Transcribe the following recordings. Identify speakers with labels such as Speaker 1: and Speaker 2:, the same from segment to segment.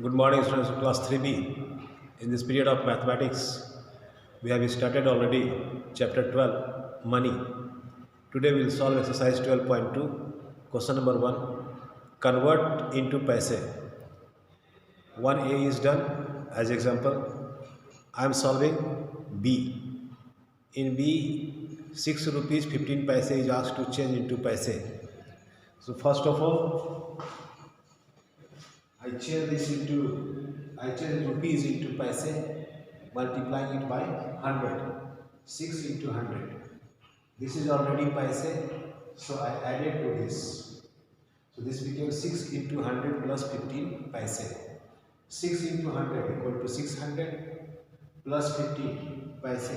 Speaker 1: Good morning, students of class 3B. In this period of mathematics, we have started already chapter 12, money. Today we will solve exercise 12.2, question number 1. Convert into paise. 1A is done. As example, I am solving B. In B, 6 rupees 15 paise is asked to change into paise. So first of all, I change rupees into paise, multiplying it by 100. 6 into 100. This is already paise, so I added to this. So this became 6 into 100 plus 15 paise. 6 into 100 equal to 600 plus 15 paise.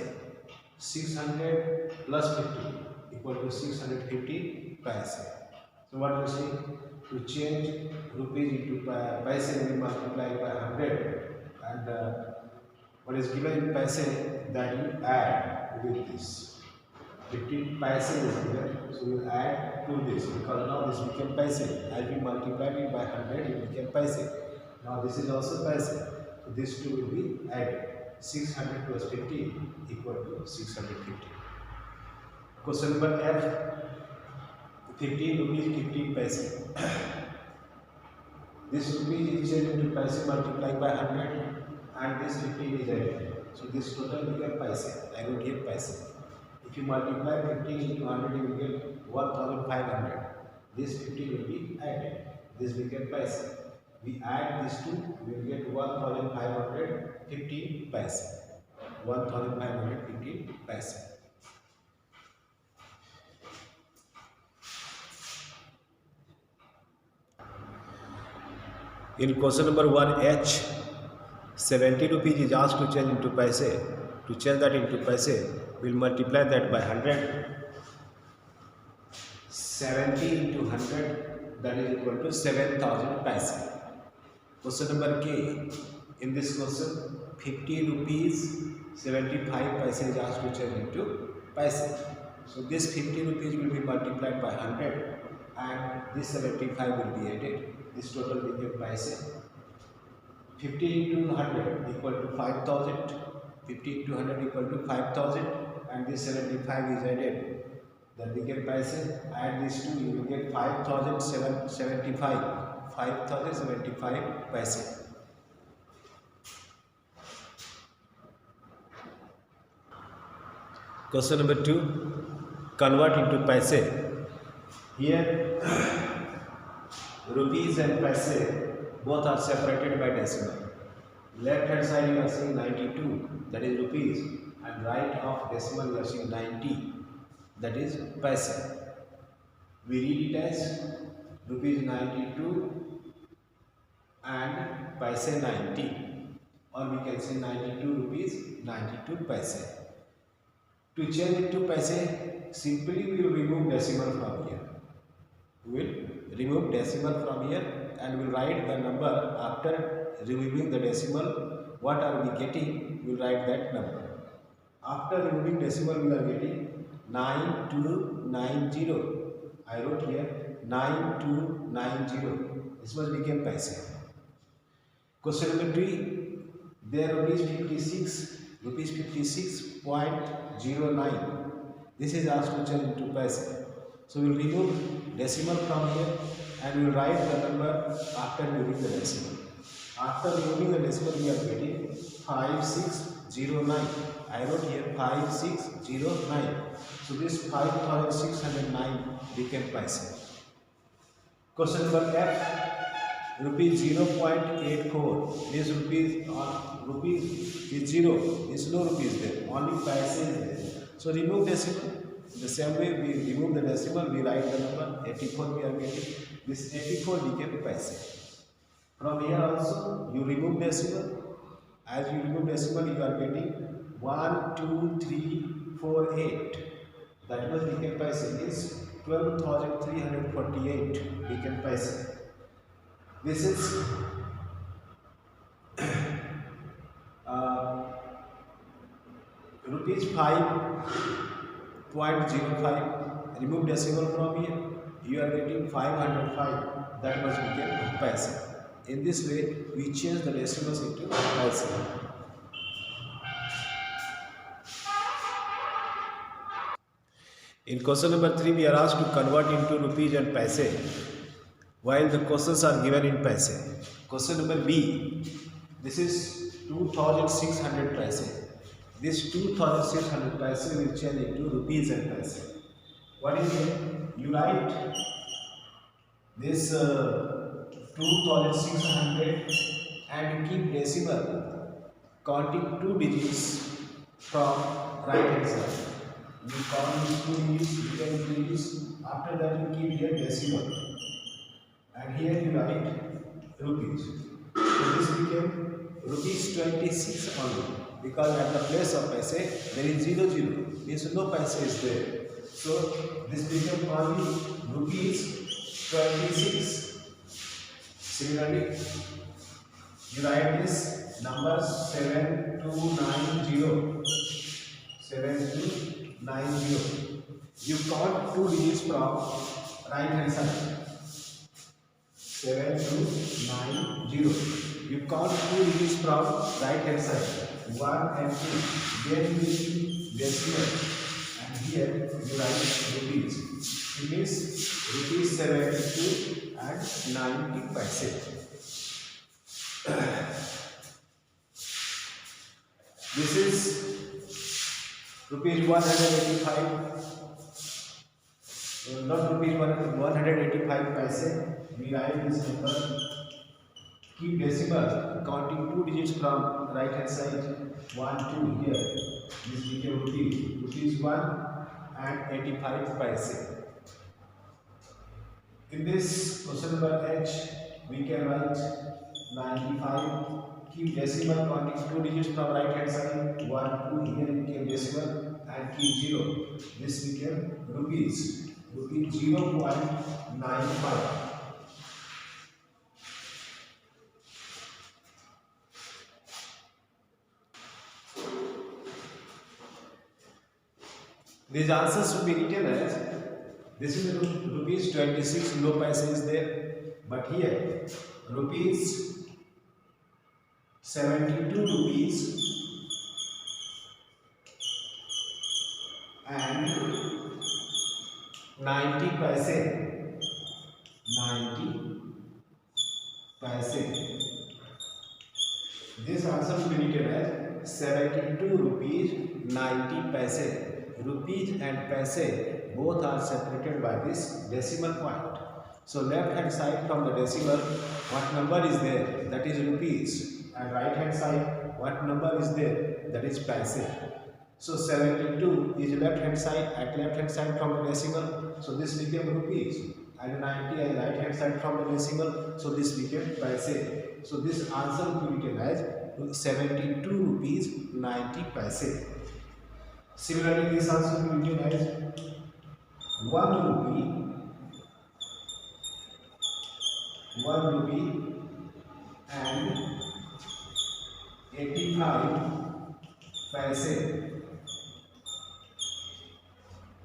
Speaker 1: 600 plus 50 equal to 650 paise. So what you see? To change rupees into paise, we multiply by 100, and what is given in paise that you add with this. 15 paise is given, so we will add to this because now this became paise. As we multiplied it by 100, it became paise. Now this is also paise, so these two will be added. 600 plus 50 equal to 650. Question number F. 15 rupees 15 paise. This rupees is changed into paise multiplied by 100, and this 15 is added. So this total became paise. I wrote here paise. If you multiply 15 into 100, you will get 1500. This 50 will be added. This became paise. We add these two, we will get 1515 paise. 1515 paise. In question number 1H, 70 rupees is asked to change into paise. To change that into paise, we will multiply that by 100. 70 into 100, that is equal to 7000 paise. Question number K. In this question, 50 rupees 75 paise is asked to change into paise. So this 50 rupees will be multiplied by 100, and this 75 will be added. This total became paise. 50 into 100 equal to 5000. 50 into 100 equal to 5000, and this 75 is added. That became paise. Add these two, you will get 5075. 5075 paise. Question number 2. Convert into paise. Here rupees and paise both are separated by decimal. Left hand side you are seeing 92, that is rupees, and right of decimal you are seeing 90, that is paise. We read it as rupees 92 and paise 90, or we can say 92 rupees 92 paise. To change it to paise, simply we will remove decimal from here. We will remove decimal from here and we will write the number after removing the decimal. What are we getting? We will write that number. After removing decimal, we are getting 9290. I wrote here 9290. This was became paise. Question number 3. There rupees 56.09. This is asked to change into paise. So we will remove decimal from here and we will write the number after removing the decimal. After removing the decimal, we are getting 5609. I wrote here 5609. So this 5609 became paise. Question number F. Rupees 0.84. This rupees is 0. There is no rupees there. Only paise is there. So remove decimal. The same way we remove the decimal, we write the number 84 we are getting. This 84 became paise. From here also you remove decimal. As you remove decimal, you are getting 12348. That was became paise. Is 12,348 became paise. This is rupees 5.05. Remove decimal from here, you are getting 505. That must become paise. In this way, we change the decimals into paise. In question number 3, we are asked to convert into rupees and paise, while the questions are given in paise. Question number B, this is 2600 paise. This 2600 paise will change into rupees and paise. What is it? You write this 2600 and keep decimal counting 2 digits from right hand side. You count these 2 digits, you can digits. After that you keep here decimal, and here you write rupees. So this became rupees 26 only, because at the place of paise there is 00, means no paise is there. So this became only rupees 26. Similarly, you write this number 7290. 7290. You count 2 digits from right hand side. 7290. You count 2 digits from right hand side. 1 and 2. Then you keep decimal, and here you write rupees. It means rupees 72 and 90 paise. This is rupees 185, not rupees 185 paise. We write this number, keep decimal counting 2 digits from right hand side. 1 2 here. This became rupees 1 and 85 paise. In this question number H, we can write 95. Keep decimal counting 2 digits from right hand side. 1 2 here became decimal, and keep 0. This became rupees 0.95. These answers should be written as, this is rupees 26, no paise is there, but here rupees 72 rupees and 90 paise. 90 paise. This answer will be written as 72 rupees 90 paise. Rupees and paise both are separated by this decimal point. So left hand side from the decimal, what number is there? That is rupees. And right hand side, what number is there? That is paise. So 72 is left hand side, at left hand side from the decimal, so this became rupees. And 90 is right hand side from the decimal, so this became paise. So this answer will be written as 72 rupees 90 paise. Similarly, this answer will be written as 1 rupee and 85 paise.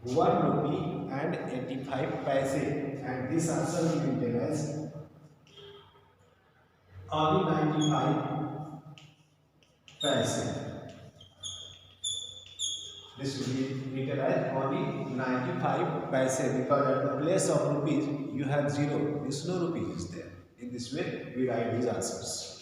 Speaker 1: 1 rupee and 85 paise, and this answer will be written as only 95 paise. This will be written as only 95 paise, because at the place of rupees you have 0, means no rupees is there. In this way we write these answers.